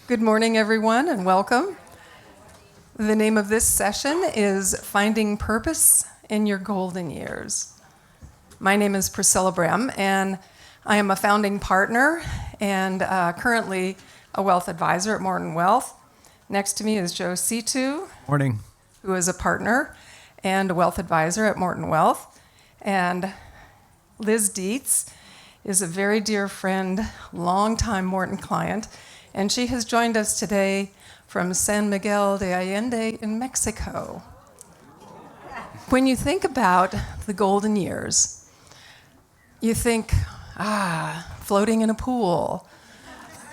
Good morning, everyone, and welcome. The name of this session is Finding Purpose in Your Golden Years. My name is Priscilla Brehm, and I am a founding partner and currently a wealth advisor at Morton Wealth. Next to me is Joe Seetoo. Morning. Who is a partner and a wealth advisor at Morton Wealth. And Liz Dietz is a very dear friend, longtime Morton client, and she has joined us today from San Miguel de Allende in Mexico. When you think about the golden years, you think, floating in a pool,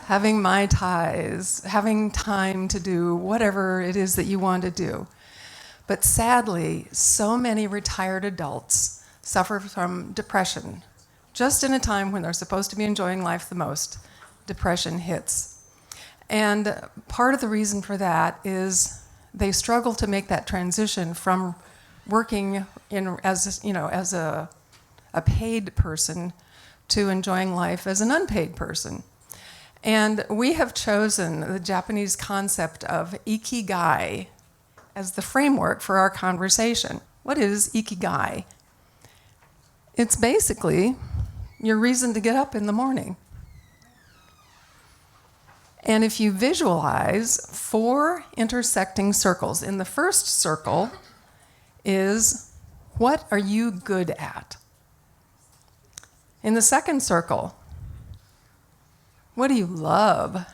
having Mai Tais, having time to do whatever it is that you want to do. But sadly, so many retired adults suffer from depression. Just in a time when they're supposed to be enjoying life the most, depression hits. And part of the reason for that is they struggle to make that transition from working as a paid person to enjoying life as an unpaid person. And we have chosen the Japanese concept of Ikigai as the framework for our conversation. What is Ikigai? It's basically your reason to get up in the morning. And if you visualize 4 intersecting circles, in the first circle is, what are you good at? In the second circle, what do you love?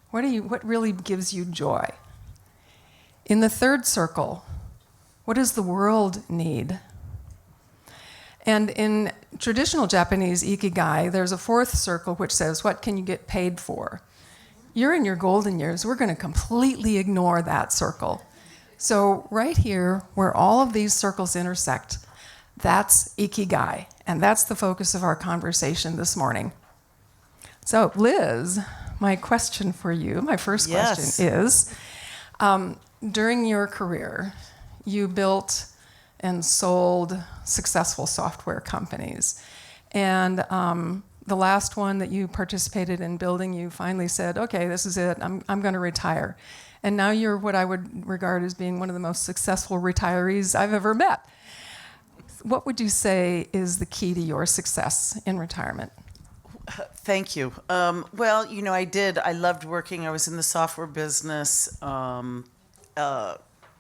What really gives you joy? In the third circle, what does the world need? And in traditional Japanese Ikigai, there's a 4th circle which says, what can you get paid for? You're in your golden years. We're going to completely ignore that circle. So right here, where all of these circles intersect, that's Ikigai. And that's the focus of our conversation this morning. So Liz, my question for you, my first question is, during your career, you built and sold successful software companies. And the last one that you participated in building, you finally said, okay, this is it, I'm going to retire. And now you're what I would regard as being one of the most successful retirees I've ever met. What would you say is the key to your success in retirement? Thank you. Well, I loved working. I was in the software business,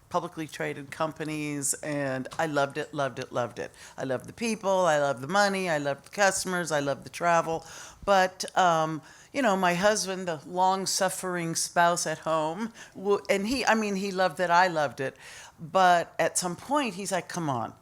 publicly traded companies, and I loved it, loved it, loved it. I loved the people, I loved the money, I loved the customers, I loved the travel. But, my husband, the long-suffering spouse at home, and he loved that I loved it. But at some point, he's like, come on,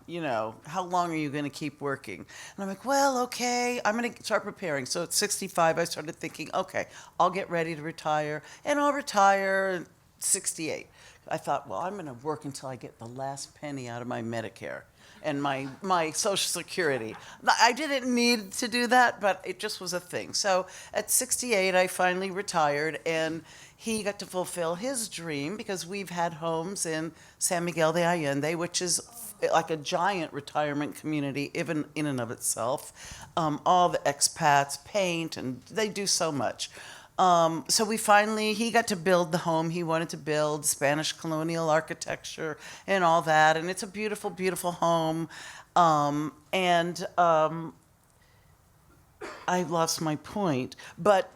how long are you going to keep working? And I'm like, well, okay, I'm going to start preparing. So at 65, I started thinking, okay, I'll get ready to retire, and I'll retire at 68. I thought, well, I'm going to work until I get the last penny out of my Medicare and my Social Security. I didn't need to do that, but it just was a thing. So at 68, I finally retired, and he got to fulfill his dream because we've had homes in San Miguel de Allende, which is like a giant retirement community, even in and of itself. All the expats paint, and they do so much. So he got to build the home he wanted to build, Spanish colonial architecture and all that. And it's a beautiful, beautiful home. I lost my point, but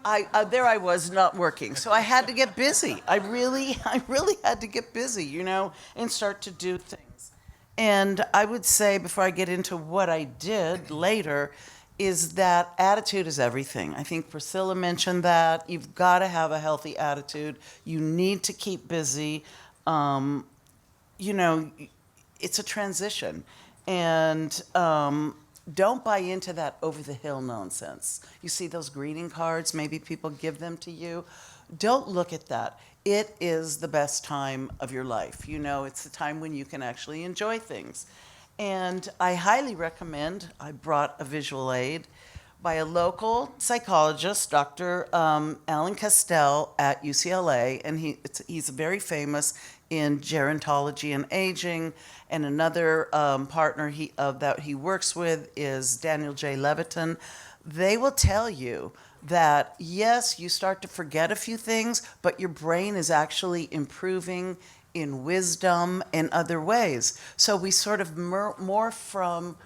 there I was not working. So I had to get busy. I really had to get busy, and start to do things. And I would say, before I get into what I did later, is that attitude is everything. I think Priscilla mentioned that. You've got to have a healthy attitude. You need to keep busy. It's a transition. And don't buy into that over-the-hill nonsense. You see those greeting cards, maybe people give them to you. Don't look at that. It is the best time of your life. It's the time when you can actually enjoy things. And I highly recommend, I brought a visual aid by a local psychologist, Dr. Alan Castell at UCLA, and he's very famous in gerontology and aging. And another partner that he works with is Daniel J. Levitin. They will tell you that yes, you start to forget a few things, but your brain is actually improving in wisdom and other ways. So we sort of morph from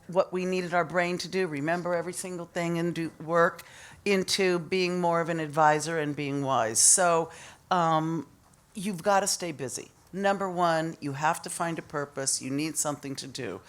what we needed our brain to do, remember every single thing and do work, into being more of an advisor and being wise. So you've got to stay busy. Number one, you have to find a purpose. You need something to do.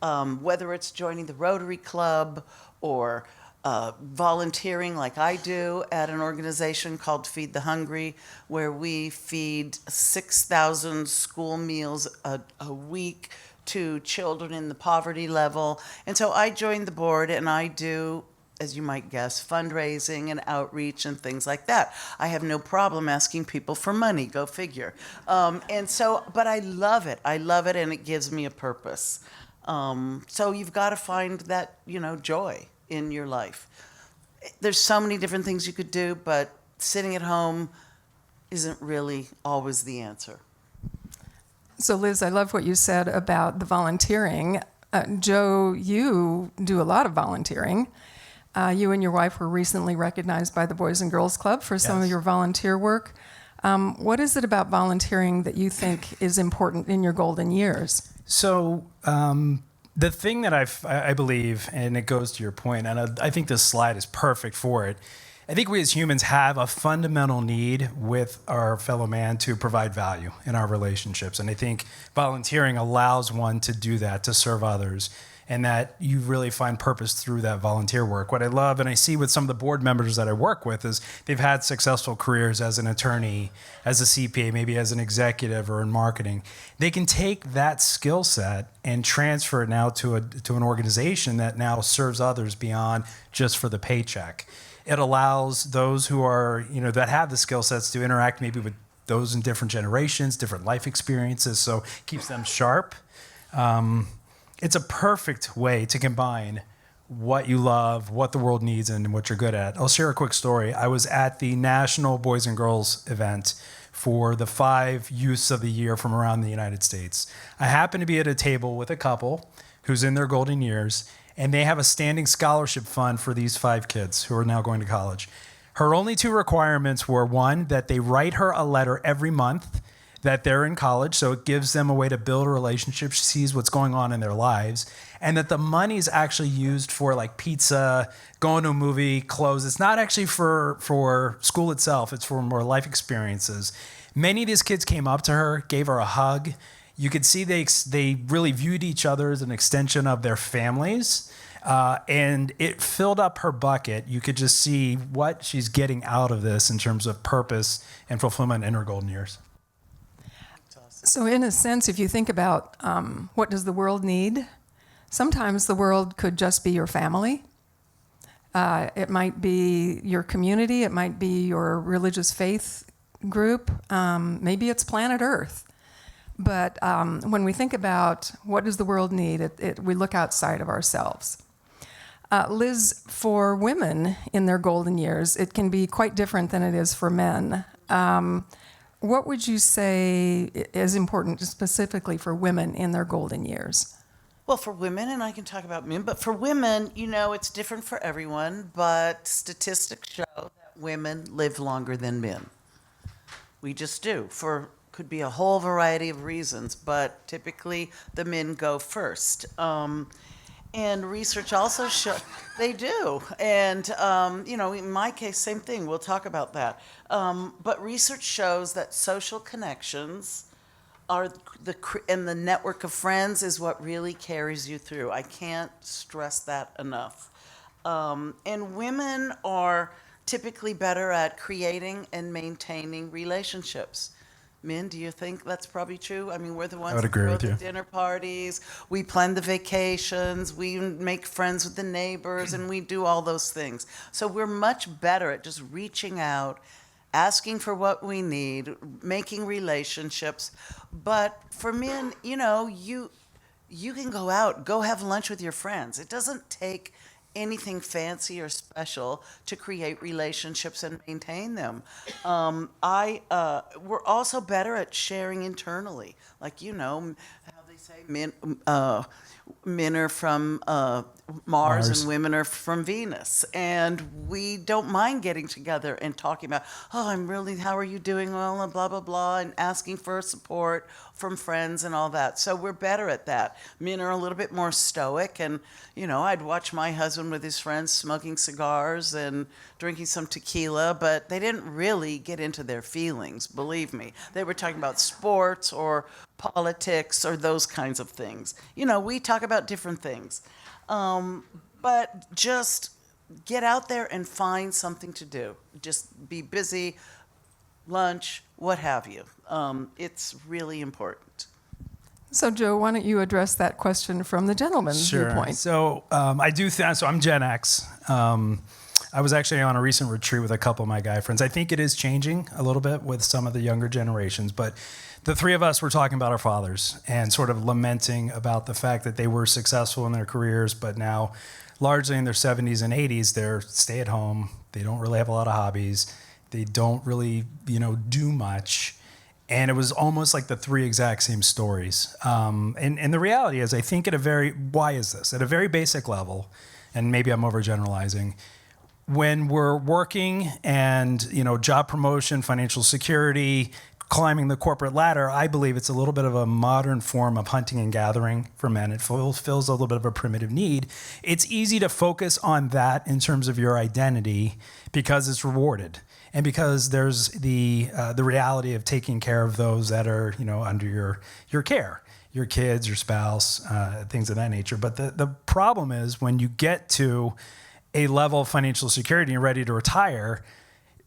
Whether it's joining the Rotary Club or volunteering like I do at an organization called Feed the Hungry, where we feed 6,000 school meals a week to children in the poverty level. And so I joined the board and I do, as you might guess, fundraising and outreach and things like that. I have no problem asking people for money, go figure. But I love it. I love it, and it gives me a purpose. So you've got to find that, joy in your life. There's so many different things you could do, but sitting at home isn't really always the answer. So Liz, I love what you said about the volunteering. Joe, you do a lot of volunteering. You and your wife were recently recognized by the Boys and Girls Club for some of your volunteer work. What is it about volunteering that you think is important in your golden years? So the thing that I believe, and it goes to your point, and I think this slide is perfect for it, I think we as humans have a fundamental need with our fellow man to provide value in our relationships. And I think volunteering allows one to do that, to serve others, and that you really find purpose through that volunteer work. What I love, and I see with some of the board members that I work with, is they've had successful careers as an attorney, as a CPA, maybe as an executive or in marketing. They can take that skill set and transfer it now to an organization that now serves others beyond just for the paycheck. It allows those who are, that have the skill sets to interact maybe with those in different generations, different life experiences, so it keeps them sharp. It's a perfect way to combine what you love, what the world needs, and what you're good at. I'll share a quick story. I was at the National Boys and Girls event for the 5 Youths of the Year from around the United States. I happened to be at a table with a couple who's in their golden years, and they have a standing scholarship fund for these 5 kids who are now going to college. Her only 2 requirements were, 1, that they write her a letter every month that they're in college, so it gives them a way to build a relationship. She sees what's going on in their lives, and that the money is actually used for like pizza, going to a movie, clothes. It's not actually for school itself. It's for more life experiences. Many of these kids came up to her, gave her a hug. You could see they really viewed each other as an extension of their families, and it filled up her bucket. You could just see what she's getting out of this in terms of purpose and fulfillment in her golden years. So in a sense, if you think about what does the world need, sometimes the world could just be your family. It might be your community. It might be your religious faith group. Maybe it's planet Earth. But when we think about what does the world need, we look outside of ourselves. Liz, for women in their golden years, it can be quite different than it is for men. What would you say is important specifically for women in their golden years? Well, for women, and I can talk about men, but for women, it's different for everyone, but statistics show that women live longer than men. We just do, could be a whole variety of reasons, but typically the men go first. And research also shows they do. And, in my case, same thing. We'll talk about that. But research shows that social connections and the network of friends is what really carries you through. I can't stress that enough. And women are typically better at creating and maintaining relationships. Men, do you think that's probably true? I mean, we're the ones that throw the dinner parties, we plan the vacations, we make friends with the neighbors, and we do all those things. So we're much better at just reaching out, asking for what we need, making relationships. But for men, you can go out, go have lunch with your friends. It doesn't take anything fancy or special to create relationships and maintain them. We're also better at sharing internally. Like, how they say men, men are from Mars and women are from Venus. And we don't mind getting together and talking about, how are you doing? Well, blah, blah, blah, and asking for support from friends and all that. So we're better at that. Men are a little bit more stoic. And, I'd watch my husband with his friends smoking cigars and drinking some tequila, but they didn't really get into their feelings, believe me. They were talking about sports or politics or those kinds of things. We talk about different things. But just get out there and find something to do. Just be busy, lunch, what have you. It's really important. So, Joe, why don't you address that question from the gentleman's viewpoint? So so I'm Gen X. I was actually on a recent retreat with a couple of my guy friends. I think it is changing a little bit with some of the younger generations, but the three of us were talking about our fathers and sort of lamenting about the fact that they were successful in their careers, but now largely in their 70s and 80s, they're stay at home. They don't really have a lot of hobbies. They don't really, do much. And it was almost like the three exact same stories. And the reality is, I think why is this? At a very basic level, and maybe I'm overgeneralizing, when we're working and, job promotion, financial security, climbing the corporate ladder, I believe it's a little bit of a modern form of hunting and gathering for men. It fills a little bit of a primitive need. It's easy to focus on that in terms of your identity because it's rewarded. And because there's the reality of taking care of those that are, under your care, your kids, your spouse, things of that nature. But the problem is when you get to a level of financial security and you're ready to retire,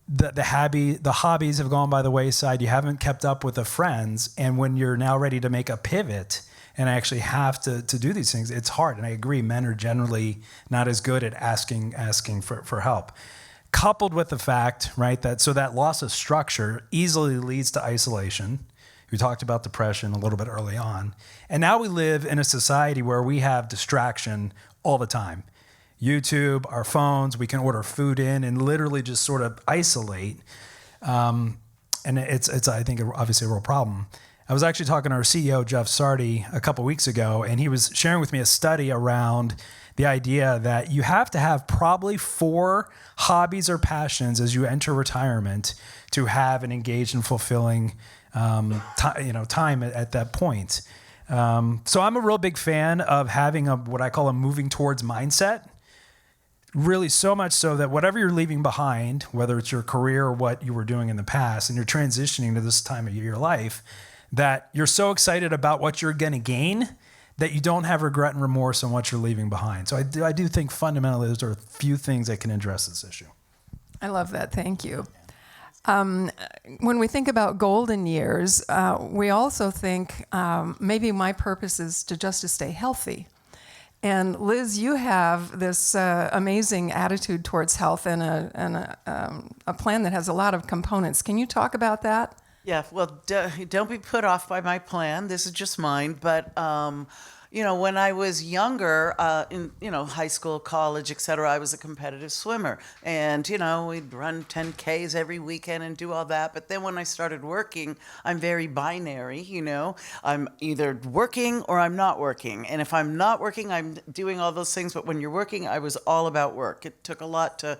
the hobbies have gone by the wayside. You haven't kept up with the friends. And when you're now ready to make a pivot and actually have to do these things, it's hard. And I agree, men are generally not as good at asking for help. Coupled with the fact, right, that loss of structure easily leads to isolation. We talked about depression a little bit early on. And now we live in a society where we have distraction all the time. YouTube, our phones, we can order food in and literally just sort of isolate. And it's I think, obviously a real problem. I was actually talking to our CEO, Jeff Sardi, a couple weeks ago, and he was sharing with me a study around the idea that you have to have probably 4 hobbies or passions as you enter retirement to have an engaged and fulfilling time at that point. So I'm a real big fan of having what I call a moving towards mindset. Really so much so that whatever you're leaving behind, whether it's your career or what you were doing in the past, and you're transitioning to this time of your life, that you're so excited about what you're going to gain that you don't have regret and remorse on what you're leaving behind. So I do think fundamentally those are a few things that can address this issue. I love that. Thank you. When we think about golden years, we also think maybe my purpose is to stay healthy. And Liz, you have this amazing attitude towards health and a plan that has a lot of components. Can you talk about that? Yeah, well, don't be put off by my plan. This is just mine. But, when I was younger, in, high school, college, et cetera, I was a competitive swimmer. And, we'd run 10Ks every weekend and do all that. But then when I started working, I'm very binary, I'm either working or I'm not working. And if I'm not working, I'm doing all those things. But when you're working, I was all about work. It took a lot to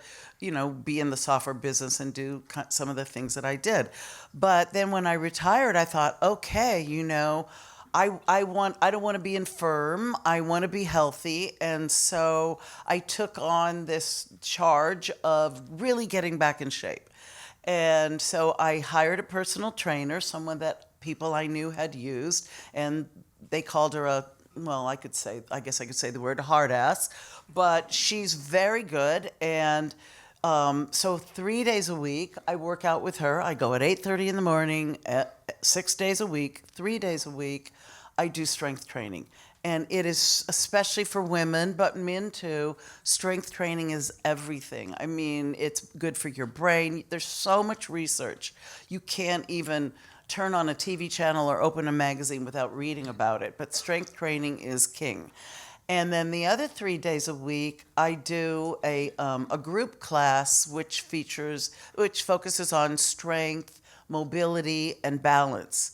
be in the software business and do some of the things that I did. But then when I retired, I thought, okay, I don't want to be infirm. I want to be healthy. And so I took on this charge of really getting back in shape. And so I hired a personal trainer, someone that people I knew had used, and they called her I guess I could say the word hard ass, but she's very good. And so 3 days a week, I work out with her. I go at 8:30 in the morning, 6 days a week, 3 days a week. I do strength training. And it is, especially for women, but men too, strength training is everything. I mean, it's good for your brain. There's so much research. You can't even turn on a TV channel or open a magazine without reading about it. But strength training is king. And then the other 3 days a week, I do a group class which focuses on strength, mobility, and balance.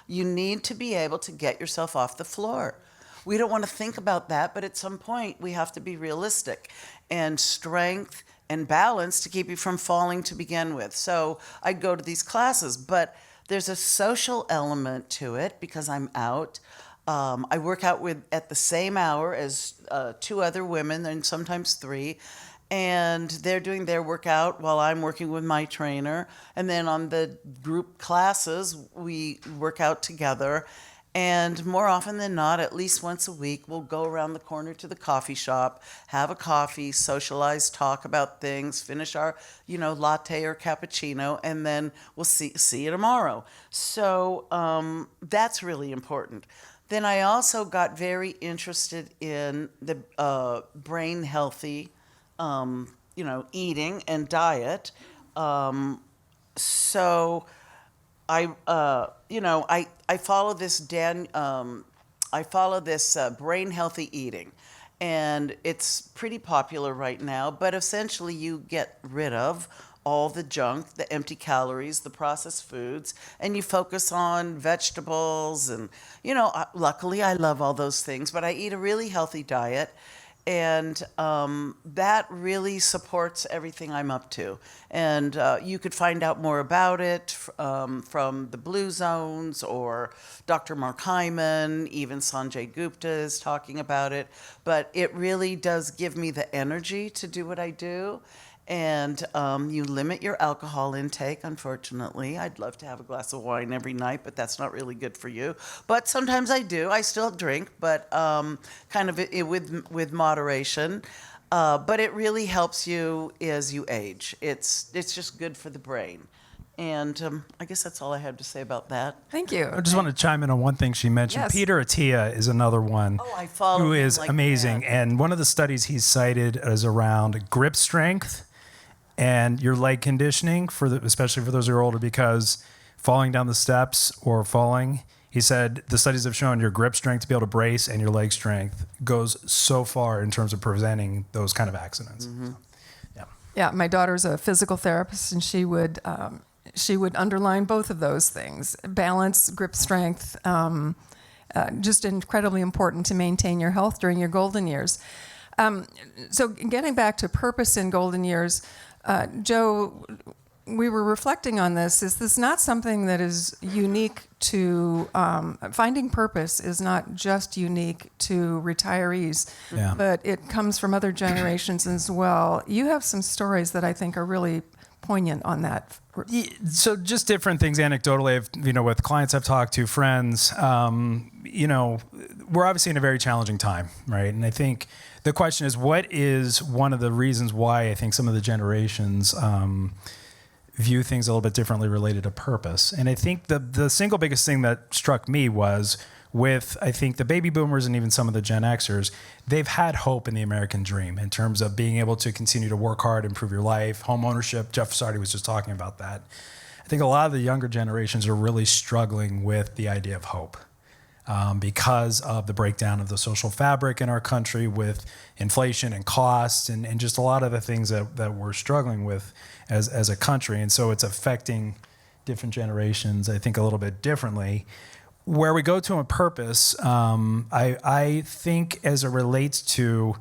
You need to be able to get yourself off the floor. we don't want to think about that, but at some point we have to be realistic. And strength and balance to keep you from falling to begin with. So I'd go to these classes, but there's a social element to it because I'm out. I work out with at the same hour as 2 other women, and sometimes 3, and they're doing their workout while I'm working with my trainer. And then on the group classes, we work out together. And more often than not, at least once a week, we'll go around the corner to the coffee shop, have a coffee, socialize, talk about things, finish our, latte or cappuccino, and then we'll see you tomorrow. So that's really important. Then I also got very interested in the brain healthy, eating and diet. So I follow this brain healthy eating, and it's pretty popular right now. But essentially, you get rid of all the junk, the empty calories, the processed foods, and you focus on vegetables. And luckily, I love all those things. But I eat a really healthy diet. And that really supports everything I'm up to. And you could find out more about it from the Blue Zones or Dr. Mark Hyman, even Sanjay Gupta is talking about it. But it really does give me the energy to do what I do. And you limit your alcohol intake, unfortunately. I'd love to have a glass of wine every night, but that's not really good for you. But sometimes I do. I still drink, but kind of with moderation. But it really helps you as you age. It's just good for the brain. And I guess that's all I have to say about that. Thank you. I just want to chime in on one thing she mentioned. Yes. Peter Attia is another one Oh, I follow who him is like amazing. that. And one of the studies he cited is around grip strength and your leg conditioning, especially for those who are older, because falling down the steps or falling, he said the studies have shown your grip strength to be able to brace and your leg strength goes so far in terms of preventing those kind of accidents. Mm-hmm. So, Yeah, my daughter's a physical therapist, and she would underline both of those things: balance, grip strength. Just incredibly important to maintain your health during your golden years. So getting back to purpose in golden years, Joe, we were reflecting on this. Is this not something that is unique to finding purpose? Is not just unique to retirees, Yeah. but it comes from other generations as well. You have some stories that I think are really poignant on that. So just different things anecdotally, with clients I've talked to, friends, we're obviously in a very challenging time, right? And I think the question is, what is one of the reasons why I think some of the generations view things a little bit differently related to purpose? And I think the single biggest thing that struck me was with, I think, the baby boomers and even some of the Gen Xers, they've had hope in the American dream in terms of being able to continue to work hard, improve your life, home ownership. Jeff Sardi was just talking about that. I think a lot of the younger generations are really struggling with the idea of hope because of the breakdown of the social fabric in our country with inflation and costs and just a lot of the things that we're struggling with as a country. And so it's affecting different generations, I think, a little bit differently. Where we go to a purpose, I think as it relates to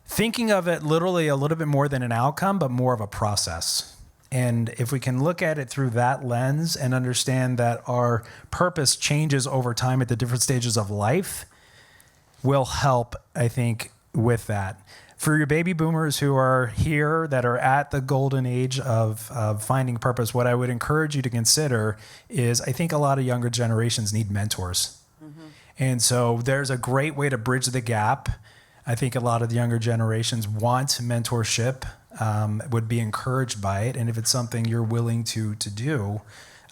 thinking of it literally a little bit more than an outcome, but more of a process. And if we can look at it through that lens and understand that our purpose changes over time at the different stages of life, will help, I think, with that. For your baby boomers who are here that are at the golden age of finding purpose, what I would encourage you to consider is I think a lot of younger generations need mentors. Mm-hmm. And so there's a great way to bridge the gap. I think a lot of the younger generations want mentorship, would be encouraged by it. And if it's something you're willing to do,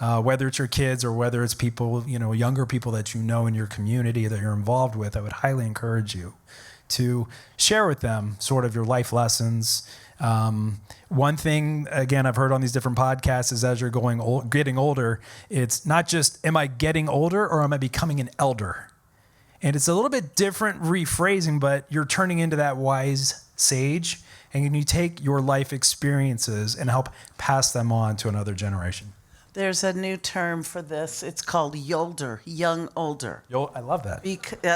whether it's your kids or whether it's people, younger people that you know in your community that you're involved with, I would highly encourage you to share with them sort of your life lessons. One thing, again, I've heard on these different podcasts is as you're getting older, it's not just, am I getting older or am I becoming an elder? And it's a little bit different rephrasing, but you're turning into that wise sage, and you take your life experiences and help pass them on to another generation. There's a new term for this. It's called yolder, young older. Yo, I love that.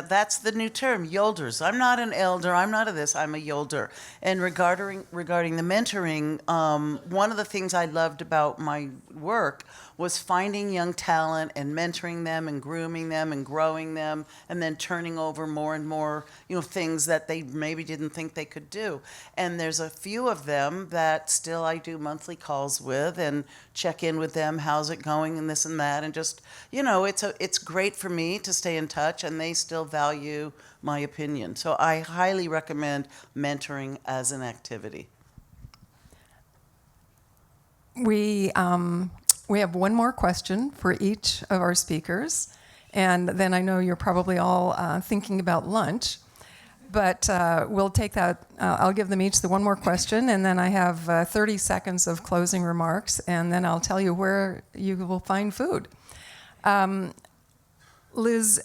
That's the new term, yolders. I'm not an elder. I'm not a this. I'm a yolder. And regarding the mentoring, one of the things I loved about my work was finding young talent and mentoring them and grooming them and growing them, and then turning over more and more, things that they maybe didn't think they could do. And there's a few of them that still I do monthly calls with and check in with them. How's it going and this and that, and just it's great for me to stay in touch, and they still value my opinion. So I highly recommend mentoring as an activity. We have one more question for each of our speakers, and then I know you're probably all thinking about lunch, but we'll take that. I'll give them each the one more question, and then I have 30 seconds of closing remarks, and then I'll tell you where you will find food. Liz,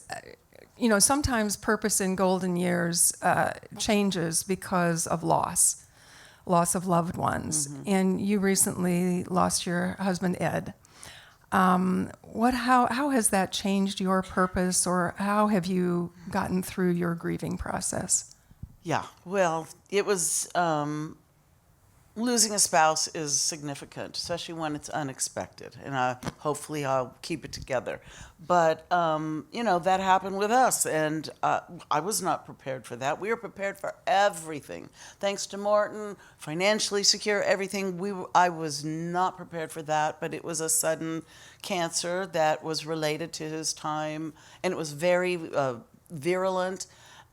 sometimes purpose in golden years changes because of loss of loved ones. Mm-hmm. And you recently lost your husband, Ed. How has that changed your purpose, or how have you gotten through your grieving process? Yeah, well, it was, losing a spouse is significant, especially when it's unexpected, and hopefully I'll keep it together. But, that happened with us, and I was not prepared for that. We were prepared for everything. Thanks to Morton, financially secure, everything. I was not prepared for that, but it was a sudden cancer that was related to his time, and it was very virulent,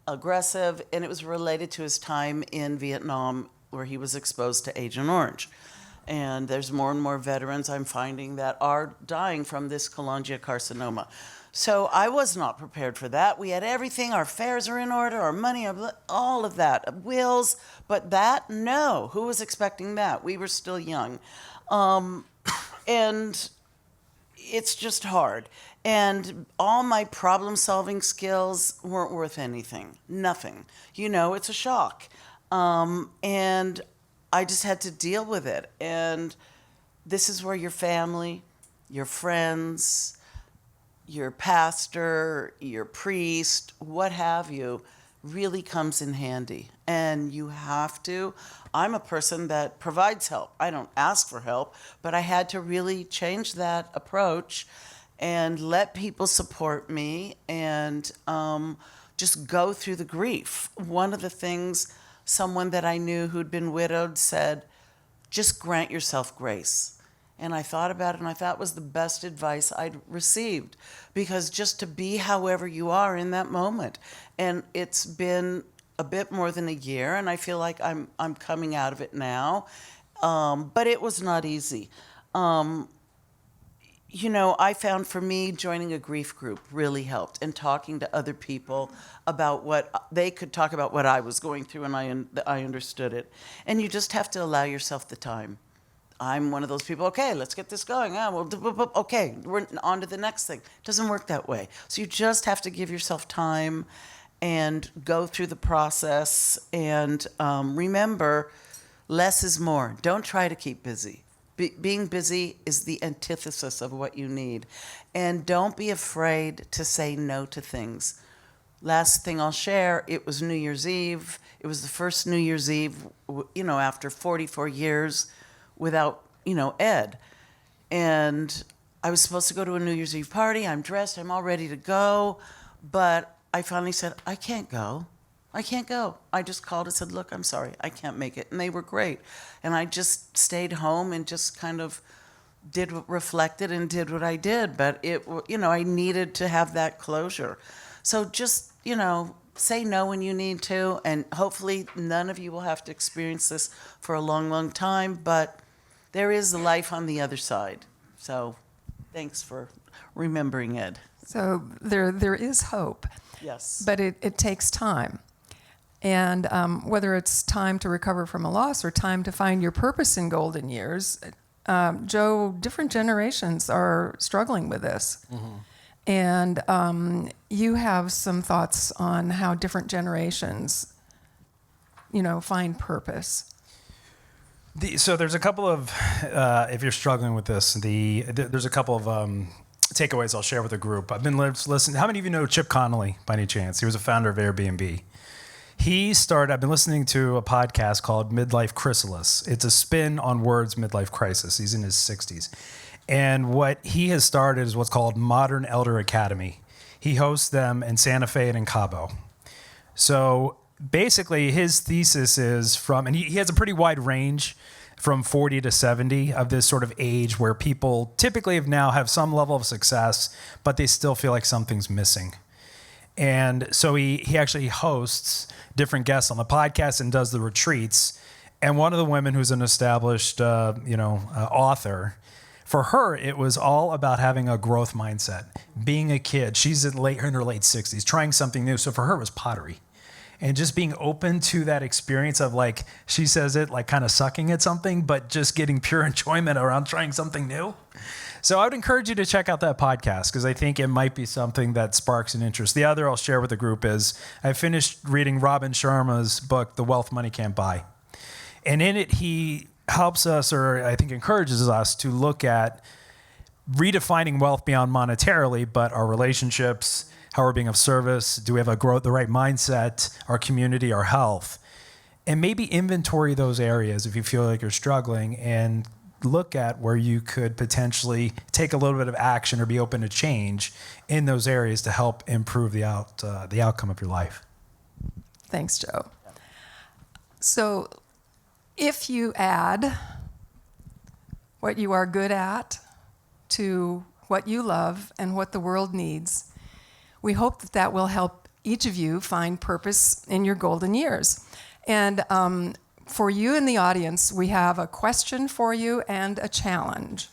aggressive, and it was related to his time in Vietnam, where he was exposed to Agent Orange. And there's more and more veterans I'm finding that are dying from this cholangiocarcinoma. So I was not prepared for that. We had everything, our fares are in order, our money, all of that, wills, but that, no. Who was expecting that? We were still young. And it's just hard. And all my problem-solving skills weren't worth anything, nothing. It's a shock. And I just had to deal with it. And this is where your family, your friends, your pastor, your priest, what have you, really comes in handy. And you have to. I'm a person that provides help. I don't ask for help, but I had to really change that approach and let people support me and just go through the grief. One of the things someone that I knew who'd been widowed said, just grant yourself grace. And I thought about it, and I thought it was the best advice I'd received, because just to be however you are in that moment. And it's been a bit more than a year, and I feel like I'm coming out of it now. But it was not easy. I found for me joining a grief group really helped, and talking to other people about what they could talk about what I was going through, and I understood it. And you just have to allow yourself the time. I'm one of those people, okay, let's get this going. Okay, we're on to the next thing. It doesn't work that way. So you just have to give yourself time and go through the process. And remember, less is more. Don't try to keep busy. Being busy is the antithesis of what you need. And don't be afraid to say no to things. Last thing I'll share, it was New Year's Eve. It was the first New Year's Eve, after 44 years without, Ed. And I was supposed to go to a New Year's Eve party. I'm dressed. I'm all ready to go. But I finally said, I can't go. I just called and said, look, I'm sorry. I can't make it. And they were great. And I just stayed home and just kind of reflected and did what I did. But I needed to have that closure. So just, say no when you need to. And hopefully none of you will have to experience this for a long, long time. But there is life on the other side. So thanks for remembering, Ed. So there is hope. Yes. But it takes time. And whether it's time to recover from a loss or time to find your purpose in golden years, Joe, different generations are struggling with this. Mm-hmm. And you have some thoughts on how different generations, find purpose. So there's a couple of, if you're struggling with this, there's a couple of takeaways I'll share with the group. I've been listening. How many of you know Chip Connolly by any chance? He was a founder of Airbnb. I've been listening to a podcast called Midlife Chrysalis. It's a spin on words midlife crisis. He's in his 60s. And what he has started is what's called Modern Elder Academy. He hosts them in Santa Fe and in Cabo. So basically his thesis is and he has a pretty wide range from 40 to 70 of this sort of age where people typically have some level of success, but they still feel like something's missing. And so he actually hosts different guests on the podcast and does the retreats. And one of the women who's an established, author, for her, it was all about having a growth mindset, being a kid. She's in her late 60s, trying something new. So for her, it was pottery. And just being open to that experience of, like, she says it, like kind of sucking at something, but just getting pure enjoyment around trying something new. So I would encourage you to check out that podcast because I think it might be something that sparks an interest. The other I'll share with the group is I finished reading Robin Sharma's book, The Wealth Money Can't Buy. And in it, he helps us, or I think encourages us, to look at redefining wealth beyond monetarily, but our relationships, how we're being of service, do we have the right mindset, our community, our health, and maybe inventory those areas if you feel like you're struggling and look at where you could potentially take a little bit of action or be open to change in those areas to help improve the outcome of your life. Thanks, Joe. So if you add what you are good at to what you love and what the world needs, we hope that will help each of you find purpose in your golden years. And for you in the audience, we have a question for you and a challenge.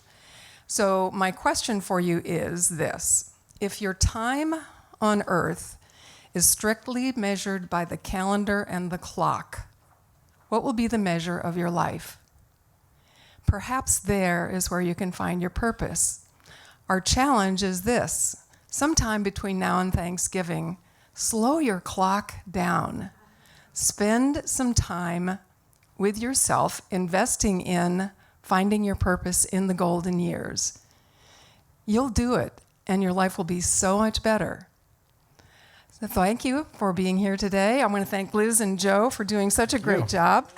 So my question for you is this: if your time on earth is strictly measured by the calendar and the clock, what will be the measure of your life? Perhaps there is where you can find your purpose. Our challenge is this: sometime between now and Thanksgiving, slow your clock down. Spend some time with yourself investing in finding your purpose in the golden years. You'll do it, and your life will be so much better. So thank you for being here today. I want to thank Liz and Joe for doing such a great job.